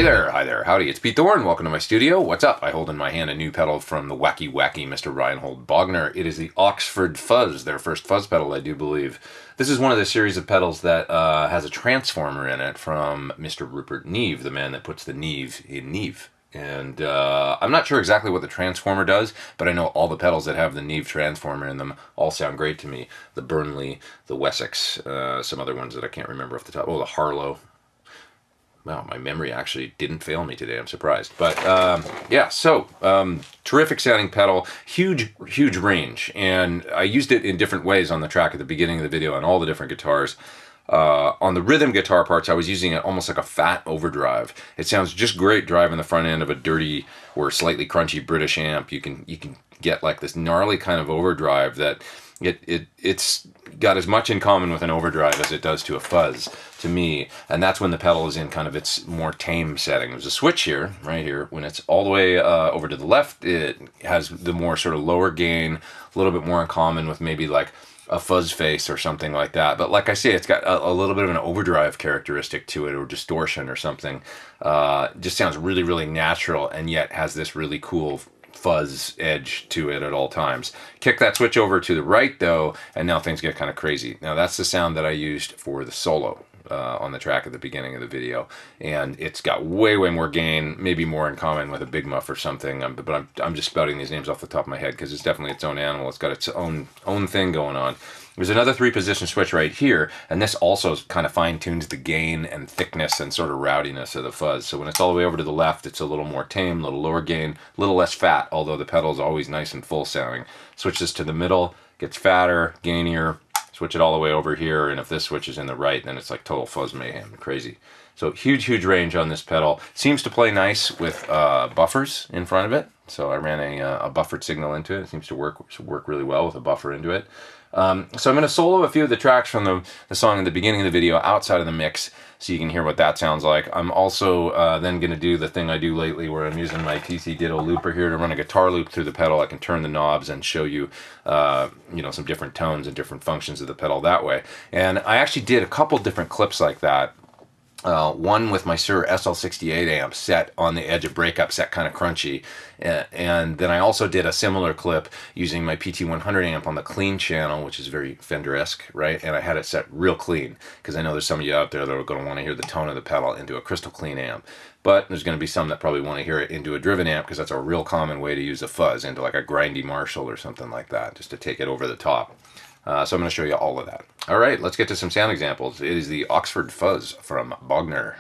Hey there, hi there, howdy, it's Pete Thorn. Welcome to my studio. What's up? I hold in my hand a new pedal from the wacky Mr. Reinhold Bogner. It is the Oxford FUZZ, their first fuzz pedal, I do believe. This is one of the series of pedals that has a transformer in it from Mr. Rupert Neve, the man that puts the Neve in Neve. And I'm not sure exactly what the transformer does, but I know all the pedals that have the Neve transformer in them all sound great to me. The Burnley, the Wessex, some other ones that I can't remember off the top. Oh, the Harlow. Wow, my memory actually didn't fail me today. I'm surprised. But yeah, so terrific sounding pedal, huge range. And I used it in different ways on the track at the beginning of the video on all the different guitars. On the rhythm guitar parts, I was using it almost like a fat overdrive. It sounds just great driving the front end of a dirty or slightly crunchy British amp. You can get like this gnarly kind of overdrive that it's got as much in common with an overdrive as it does to a fuzz to me, and that's when the pedal is in kind of its more tame setting. There's a switch here, right here, when it's all the way over to the left, it has the more sort of lower gain, a little bit more in common with maybe like a fuzz face or something like that. But like I say, it's got a little bit of an overdrive characteristic to it, or distortion or something. Just sounds really natural, and yet has this really cool fuzz edge to it at all times. Kick that switch over to the right though, and now things get kind of crazy. Now that's the sound that I used for the solo on the track at the beginning of the video, and it's got way more gain, maybe more in common with a Big Muff or something, but I'm just spouting these names off the top of my head because it's definitely its own animal. It's got its own thing going on. There's another 3-position switch right here, and this also kind of fine-tunes the gain and thickness and sort of rowdiness of the fuzz. So when it's all the way over to the left, it's a little more tame, a little lower gain, a little less fat, although the pedal's always nice and full sounding. Switch this to the middle, gets fatter, gainier, switch it all the way over here, and if this switch is in the right, then it's like total fuzz mayhem, crazy. So huge range on this pedal. Seems to play nice with buffers in front of it. So I ran a buffered signal into it. It seems to work really well with a buffer into it. So I'm going to solo a few of the tracks from the song in the beginning of the video outside of the mix so you can hear what that sounds like. I'm also then going to do the thing I do lately where I'm using my TC Ditto looper here to run a guitar loop through the pedal. I can turn the knobs and show you, some different tones and different functions of the pedal that way. And I actually did a couple different clips like that. One with my Shure SL68 amp set on the edge of breakup, set kind of crunchy, and then I also did a similar clip using my PT100 amp on the clean channel, which is very Fender-esque, right? And I had it set real clean because I know there's some of you out there that are going to want to hear the tone of the pedal into a crystal clean amp, but there's going to be some that probably want to hear it into a driven amp because that's a real common way to use a fuzz, into like a grindy Marshall or something like that, just to take it over the top. So I'm going to show you all of that. All right, let's get to some sound examples. It is the Oxford FUZZ from Bogner.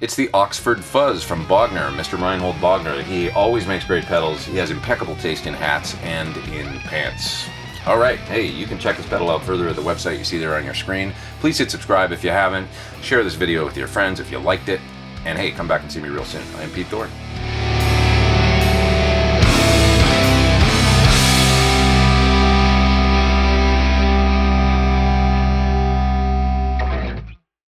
It's the Oxford FUZZ from Bogner, Mr. Reinhold Bogner. He always makes great pedals. He has impeccable taste in hats and in pants. All right, hey, you can check this pedal out further at the website you see there on your screen. Please hit subscribe if you haven't. Share this video with your friends if you liked it. And hey, come back and see me real soon. I am Pete Thorn.